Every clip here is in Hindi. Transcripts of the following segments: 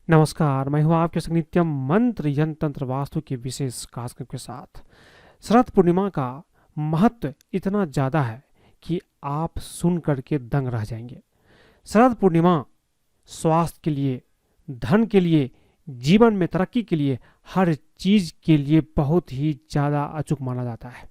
नमस्कार, मैं हूँ आपके संग नित्यम मंत्र यंत्र तंत्र वास्तु के विशेष कार्यक्रम के साथ। शरद पूर्णिमा का महत्व इतना ज़्यादा है कि आप सुन करके दंग रह जाएंगे। शरद पूर्णिमा स्वास्थ्य के लिए, धन के लिए, जीवन में तरक्की के लिए, हर चीज़ के लिए बहुत ही ज़्यादा अचूक माना जाता है।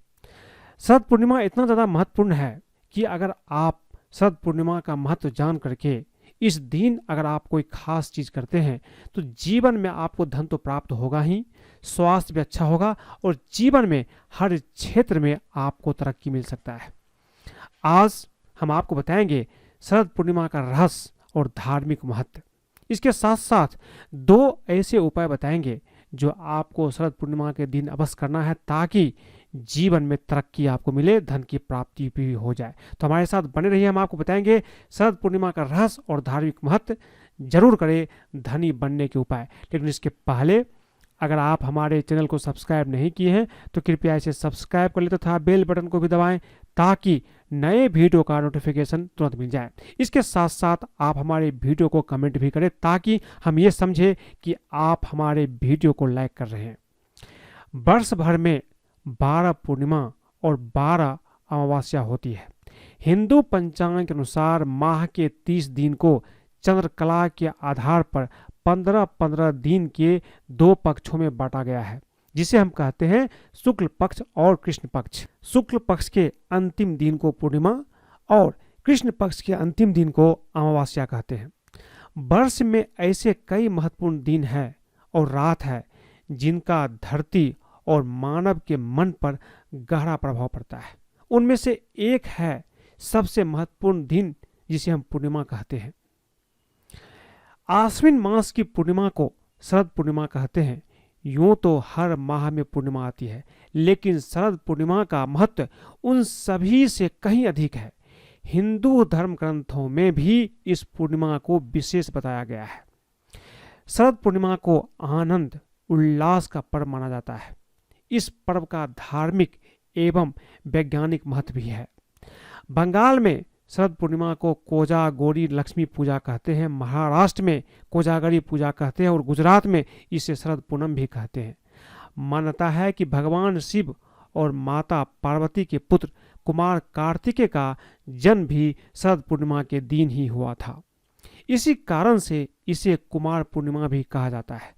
शरद पूर्णिमा इतना ज़्यादा महत्वपूर्ण है कि अगर आप शरद पूर्णिमा का महत्व जान करके इस दिन अगर आप कोई खास चीज़ करते हैं तो जीवन में आपको धन तो प्राप्त होगा ही, स्वास्थ्य भी अच्छा होगा और जीवन में हर क्षेत्र में आपको तरक्की मिल सकता है। आज हम आपको बताएंगे शरद पूर्णिमा का रहस्य और धार्मिक महत्व। इसके साथ साथ दो ऐसे उपाय बताएंगे जो आपको शरद पूर्णिमा के दिन अवश्य करना है ताकि जीवन में तरक्की आपको मिले, धन की प्राप्ति भी हो जाए। तो हमारे साथ बने रहिए, हम आपको बताएंगे शरद पूर्णिमा का रहस्य और धार्मिक महत्व। जरूर करें धनी बनने के उपाय। लेकिन इसके पहले अगर आप हमारे चैनल को सब्सक्राइब नहीं किए हैं तो कृपया इसे सब्सक्राइब कर ले तथा बेल बटन को भी दबाएं ताकि नए वीडियो का नोटिफिकेशन तुरंत मिल जाए। इसके साथ साथ आप हमारे वीडियो को कमेंट भी करें ताकि हम ये समझें कि आप हमारे वीडियो को लाइक कर रहे हैं। वर्ष भर में 12 पूर्णिमा और 12 अमावस्या होती है। हिंदू पंचांग के अनुसार माह के 30 दिन को चंद्रकला के आधार पर 15-15 दिन के दो पक्षों में बांटा गया है, जिसे हम कहते हैं शुक्ल पक्ष और कृष्ण पक्ष। शुक्ल पक्ष के अंतिम दिन को पूर्णिमा और कृष्ण पक्ष के अंतिम दिन को अमावस्या कहते हैं। वर्ष में ऐसे कई महत्वपूर्ण दिन है और रात है जिनका धरती और मानव के मन पर गहरा प्रभाव पड़ता है। उनमें से एक है सबसे महत्वपूर्ण दिन जिसे हम पूर्णिमा कहते हैं। आश्विन मास की पूर्णिमा को शरद पूर्णिमा कहते हैं। यूं तो हर माह में पूर्णिमा आती है, लेकिन शरद पूर्णिमा का महत्व उन सभी से कहीं अधिक है। हिंदू धर्म ग्रंथों में भी इस पूर्णिमा को विशेष बताया गया है। शरद पूर्णिमा को आनंद उल्लास का पर्व माना जाता है। इस पर्व का धार्मिक एवं वैज्ञानिक महत्व भी है। बंगाल में शरद पूर्णिमा को कोजागोरी लक्ष्मी पूजा कहते हैं, महाराष्ट्र में कोजागरी पूजा कहते हैं और गुजरात में इसे शरद पूनम भी कहते हैं। मान्यता है कि भगवान शिव और माता पार्वती के पुत्र कुमार कार्तिकेय का जन्म भी शरद पूर्णिमा के दिन ही हुआ था। इसी कारण से इसे कुमार पूर्णिमा भी कहा जाता है।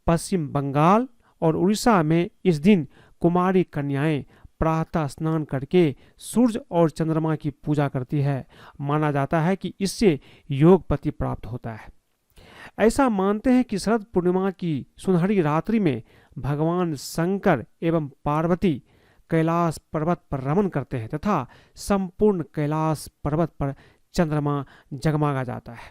पश्चिम बंगाल और उड़ीसा में इस दिन कुमारी कन्याएं प्रातः स्नान करके सूर्य और चंद्रमा की पूजा करती है। माना जाता है कि इससे योगपति प्राप्त होता है। ऐसा मानते हैं कि शरद पूर्णिमा की सुनहरी रात्रि में भगवान शंकर एवं पार्वती कैलाश पर्वत पर रमन करते हैं तथा संपूर्ण कैलाश पर्वत पर चंद्रमा जगमगा जाता है।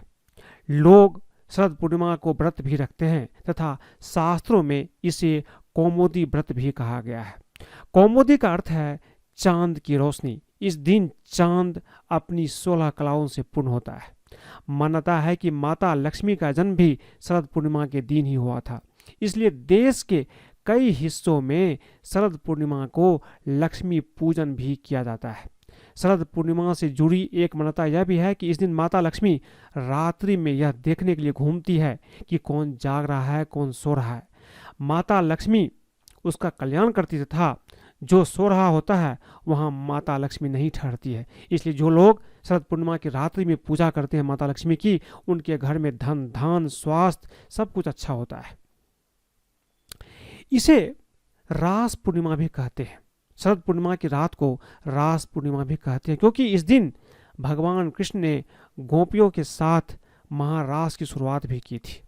लोग शरद पूर्णिमा को व्रत भी रखते हैं तथा शास्त्रों में इसे कौमुदी व्रत भी कहा गया है। कौमुदी का अर्थ है चांद की रोशनी। इस दिन चांद अपनी 16 कलाओं से पूर्ण होता है। मान्यता है कि माता लक्ष्मी का जन्म भी शरद पूर्णिमा के दिन ही हुआ था। इसलिए देश के कई हिस्सों में शरद पूर्णिमा को लक्ष्मी पूजन भी किया जाता है। शरद पूर्णिमा से जुड़ी एक मान्यता यह भी है कि इस दिन माता लक्ष्मी रात्रि में यह देखने के लिए घूमती है कि कौन जाग रहा है, कौन सो रहा है। माता लक्ष्मी उसका कल्याण करती तथा जो सो रहा होता है वहाँ माता लक्ष्मी नहीं ठहरती है। इसलिए जो लोग शरद पूर्णिमा की रात्रि में पूजा करते हैं माता लक्ष्मी की, उनके घर में धन धान स्वास्थ्य सब कुछ अच्छा होता है। इसे रास पूर्णिमा भी कहते हैं। शरद पूर्णिमा की रात को रास पूर्णिमा भी कहते हैं क्योंकि इस दिन भगवान कृष्ण ने गोपियों के साथ महारास की शुरुआत भी की थी।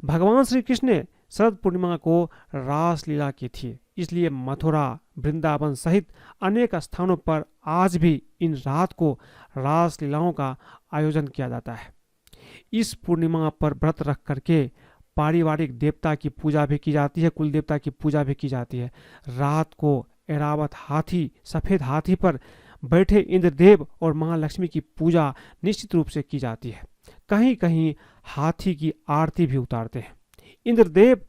भगवान श्री कृष्ण ने शरद पूर्णिमा को रास लीला की थी। इसलिए मथुरा, वृंदावन सहित अनेक स्थानों पर आज भी इन रात को रास लीलाओं का आयोजन किया जाता है। इस पूर्णिमा पर व्रत रख करके पारिवारिक देवता की पूजा भी की जाती है, कुल देवता की पूजा भी की जाती है। रात को ऐरावत हाथी, सफेद हाथी पर बैठे इंद्रदेव और महालक्ष्मी की पूजा निश्चित रूप से की जाती है। कहीं कहीं हाथी की आरती भी उतारते हैं। इंद्रदेव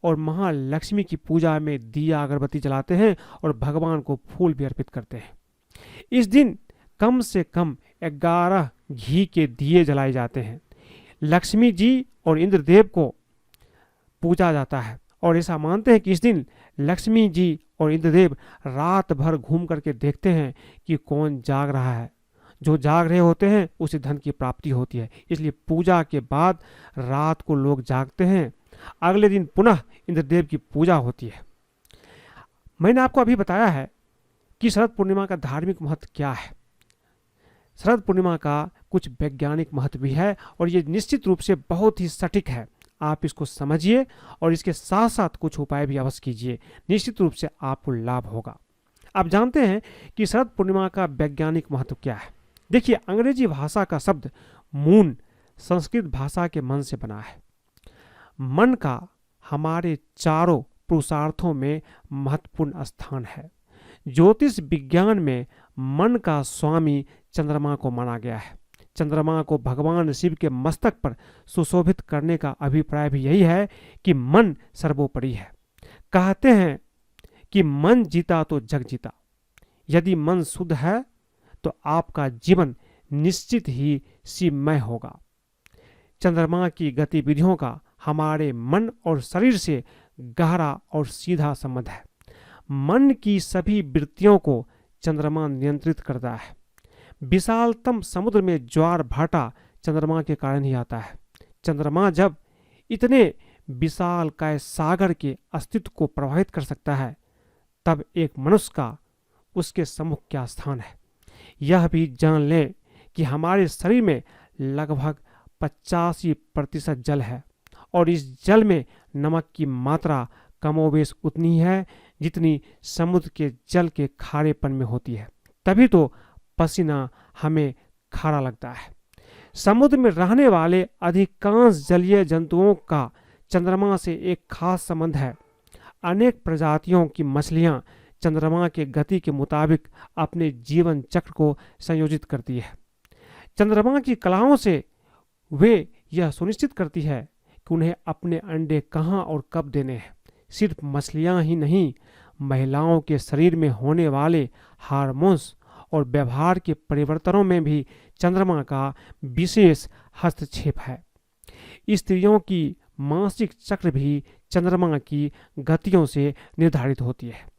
और महालक्ष्मी की पूजा में दिया अगरबत्ती जलाते हैं और भगवान को फूल भी अर्पित करते हैं। इस दिन कम से कम 11 घी के दिए जलाए जाते हैं। लक्ष्मी जी और इंद्रदेव को पूजा जाता है और ऐसा मानते हैं कि इस दिन लक्ष्मी जी और इंद्रदेव रात भर घूम करके देखते हैं कि कौन जाग रहा है। जो जाग रहे होते हैं उसे धन की प्राप्ति होती है। इसलिए पूजा के बाद रात को लोग जागते हैं, अगले दिन पुनः इंद्रदेव की पूजा होती है। मैंने आपको अभी बताया है कि शरद पूर्णिमा का धार्मिक महत्व क्या है। शरद पूर्णिमा का कुछ वैज्ञानिक महत्व भी है और ये निश्चित रूप से बहुत ही सटीक है। आप इसको समझिए और इसके साथ साथ कुछ उपाय भी अवश्य कीजिए, निश्चित रूप से आपको लाभ होगा। आप जानते हैं कि शरद पूर्णिमा का वैज्ञानिक महत्व क्या है। देखिए, अंग्रेजी भाषा का शब्द मून संस्कृत भाषा के मन से बना है। मन का हमारे चारों पुरुषार्थों में महत्वपूर्ण स्थान है। ज्योतिष विज्ञान में मन का स्वामी चंद्रमा को माना गया है। चंद्रमा को भगवान शिव के मस्तक पर सुशोभित करने का अभिप्राय भी यही है कि मन सर्वोपरि है। कहते हैं कि मन जीता तो जग जीता। यदि मन शुद्ध है तो आपका जीवन निश्चित ही शिवमय होगा। चंद्रमा की गतिविधियों का हमारे मन और शरीर से गहरा और सीधा संबंध है। मन की सभी वृत्तियों को चंद्रमा नियंत्रित करता है। विशालतम समुद्र में ज्वार भाटा चंद्रमा के कारण ही आता है। चंद्रमा जब इतने विशाल काय सागर के अस्तित्व को प्रभावित कर सकता है, तब एक मनुष्य का उसके सम्मुख क्या स्थान है। यह भी जान लें कि हमारे शरीर में लगभग 85% जल है और इस जल में नमक की मात्रा कमोबेश उतनी है जितनी समुद्र के जल के खारेपन में होती है। तभी तो पसीना हमें खारा लगता है। समुद्र में रहने वाले अधिकांश जलीय जंतुओं का चंद्रमा से एक खास संबंध है। अनेक प्रजातियों की मछलियां चंद्रमा के गति के मुताबिक अपने जीवन चक्र को संयोजित करती है। चंद्रमा की कलाओं से वे यह सुनिश्चित करती है कि उन्हें अपने अंडे कहाँ और कब देने हैं। सिर्फ मछलियां ही नहीं, महिलाओं के शरीर में होने वाले हार्मोन्स और व्यवहार के परिवर्तनों में भी चंद्रमा का विशेष हस्तक्षेप है। स्त्रियों की मासिक चक्र भी चंद्रमा की गतियों से निर्धारित होती है।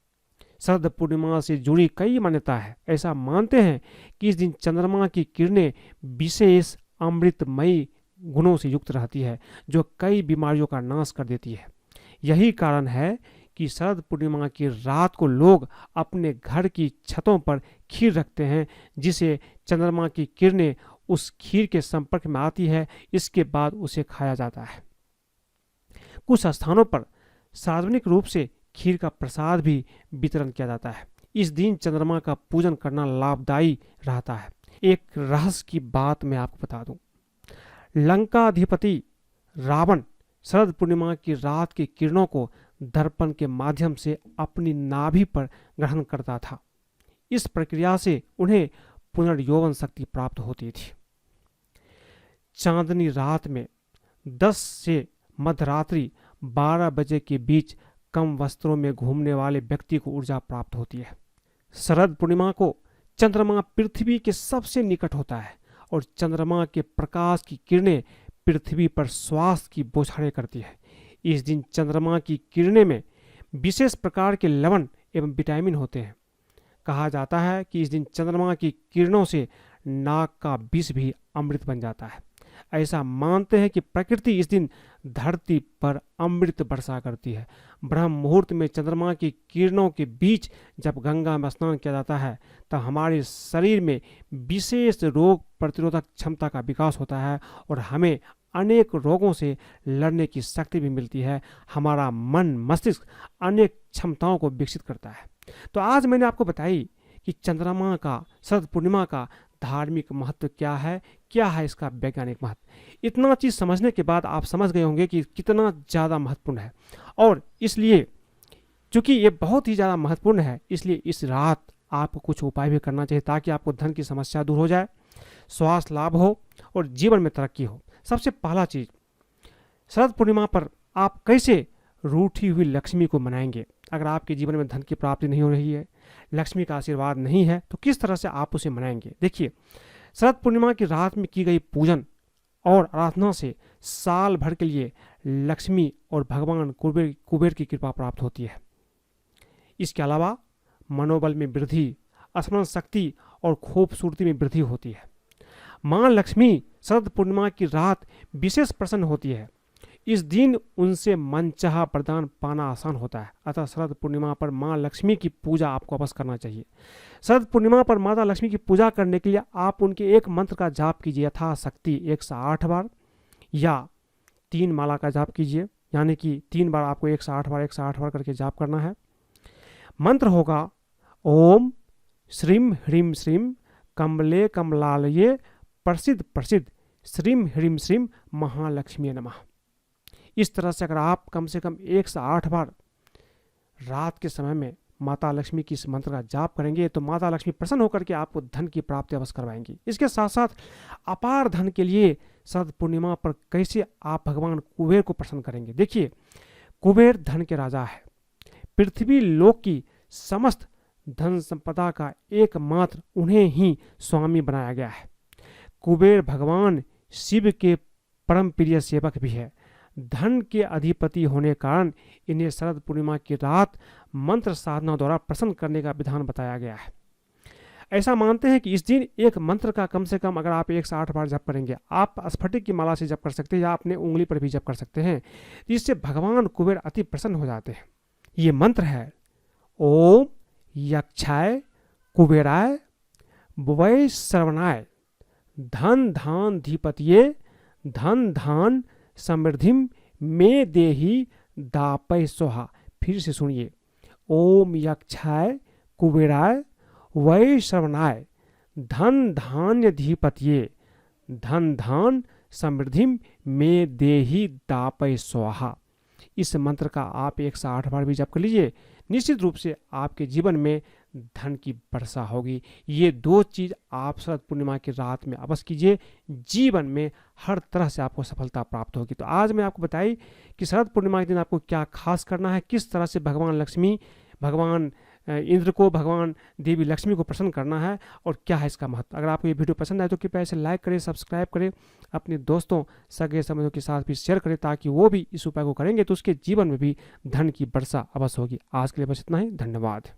शरद पूर्णिमा से जुड़ी कई मान्यता है। ऐसा मानते हैं कि इस दिन चंद्रमा की किरणें विशेष अमृतमयी गुणों से युक्त रहती है, जो कई बीमारियों का नाश कर देती है। यही कारण है कि शरद पूर्णिमा की रात को लोग अपने घर की छतों पर खीर रखते हैं, जिसे चंद्रमा की किरणें उस खीर के संपर्क में आती है, इसके बाद उसे खाया जाता है। कुछ स्थानों पर सार्वजनिक रूप से खीर का प्रसाद भी वितरण किया जाता है। इस दिन चंद्रमा का पूजन करना लाभदायी रहता है। एक रहस्य की बात मैं आपको बता दूं। लंकाधिपति रावण शरद पूर्णिमा की रात की किरणों को दर्पण के माध्यम से अपनी नाभि पर ग्रहण करता था। इस प्रक्रिया से उन्हें पुनर्यौवन शक्ति प्राप्त होती थी। चांदनी रात में 10 से मध्यरात्रि 12 बजे के बीच कम वस्त्रों में घूमने वाले व्यक्ति को ऊर्जा प्राप्त होती है। शरद पूर्णिमा को चंद्रमा पृथ्वी के सबसे निकट होता है और चंद्रमा के प्रकाश की किरणें पृथ्वी पर श्वास की बौछारें करती है। इस दिन चंद्रमा की किरणें में विशेष प्रकार के लवण एवं विटामिन होते हैं। कहा जाता है कि इस दिन चंद्रमा की किरणों से नाग का विष भी अमृत बन जाता है। ऐसा मानते हैं कि प्रकृति इस दिन धरती पर अमृत वर्षा करती है। ब्रह्म मुहूर्त में चंद्रमा की किरणों के बीच जब गंगा में स्नान किया जाता है, तब हमारे शरीर में विशेष रोग प्रतिरोधक क्षमता का विकास होता है और हमें अनेक रोगों से लड़ने की शक्ति भी मिलती है। हमारा मन मस्तिष्क अनेक क्षमताओं को विकसित करता है। तो आज मैंने आपको बताई कि चंद्रमा का, शरद पूर्णिमा का धार्मिक महत्व क्या है इसका वैज्ञानिक महत्व। इतना चीज समझने के बाद आप समझ गए होंगे कि कितना ज़्यादा महत्वपूर्ण है। और इसलिए चूंकि ये बहुत ही ज़्यादा महत्वपूर्ण है, इसलिए इस रात आपको कुछ उपाय भी करना चाहिए ताकि आपको धन की समस्या दूर हो जाए, स्वास्थ्य लाभ हो और जीवन में तरक्की हो। सबसे पहला चीज, शरद पूर्णिमा पर आप कैसे रूठी हुई लक्ष्मी को मनाएंगे। अगर आपके जीवन में धन की प्राप्ति नहीं हो रही है, लक्ष्मी का आशीर्वाद नहीं है, तो किस तरह से आप उसे मनाएंगे। देखिए, शरद पूर्णिमा की रात में की गई पूजन और आराधना से साल भर के लिए लक्ष्मी और भगवान कुबेर की कृपा प्राप्त होती है। इसके अलावा मनोबल में वृद्धि, स्मरण शक्ति और खूबसूरती में वृद्धि होती है। माँ लक्ष्मी शरद पूर्णिमा की रात विशेष प्रसन्न होती है। इस दिन उनसे मनचाहा वरदान पाना आसान होता है। अतः शरद पूर्णिमा पर माँ लक्ष्मी की पूजा आपको अवश्य करना चाहिए। शरद पूर्णिमा पर माता लक्ष्मी की पूजा करने के लिए आप उनके एक मंत्र का जाप कीजिए यथाशक्ति 108 बार, या 3 माला का जाप कीजिए, यानी कि 3 बार आपको 108 बार करके जाप करना है। मंत्र होगा ओम श्रीम ह्रीम श्रीम कमले कमलालये प्रसिद्ध प्रसिद्ध श्रीम ह्रीम श्रीम महालक्ष्मी नमः। इस तरह से अगर आप कम से कम 108 बार रात के समय में माता लक्ष्मी की इस मंत्र का जाप करेंगे तो माता लक्ष्मी प्रसन्न होकर के आपको धन की प्राप्ति अवश्य करवाएंगी। इसके साथ साथ अपार धन के लिए शरद पूर्णिमा पर कैसे आप भगवान कुबेर को प्रसन्न करेंगे। देखिए, कुबेर धन के राजा है। पृथ्वी लोक की समस्त धन संपदा का एकमात्र उन्हें ही स्वामी बनाया गया है। कुबेर भगवान शिव के परम प्रिय सेवक भी है। धन के अधिपति होने कारण इन्हें शरद पूर्णिमा की रात मंत्र साधना द्वारा प्रसन्न करने का विधान बताया गया है। ऐसा मानते हैं कि इस दिन एक मंत्र का कम से कम अगर आप 108 बार जप करेंगे, आप स्फटिक की माला से जप कर सकते हैं या अपने उंगली पर भी जप कर सकते हैं, जिससे भगवान कुबेर अति प्रसन्न हो जाते हैं। ये मंत्र है ओम यक्षाय कुबेराय वै श्रवणाय धन धान धीपतिये धन धान समृद्धिम में देही दापय सोहा। फिर से सुनिए, ओम यक्षाय कुबेराय वै श्रवणाय धन धान्य धीपतिये धन धान समृद्धिम में देही दापय स्वाहा। इस मंत्र का आप 108 बार भी जप कर लीजिए, निश्चित रूप से आपके जीवन में धन की वर्षा होगी। ये 2 चीज़ आप शरद पूर्णिमा की रात में अवश्य कीजिए, जीवन में हर तरह से आपको सफलता प्राप्त होगी। तो आज मैं आपको बताई कि शरद पूर्णिमा के दिन आपको क्या खास करना है, किस तरह से भगवान लक्ष्मी, भगवान इंद्र को, भगवान देवी लक्ष्मी को प्रसन्न करना है और क्या है इसका महत्व। अगर आपको ये वीडियो पसंद आए तो कृपया इसे लाइक करें, सब्सक्राइब करें, अपने दोस्तों सगे संबंधियों के साथ भी शेयर करें ताकि वो भी इस उपाय को करेंगे तो उसके जीवन में भी धन की वर्षा अवश्य होगी। आज के लिए बस इतना ही, धन्यवाद।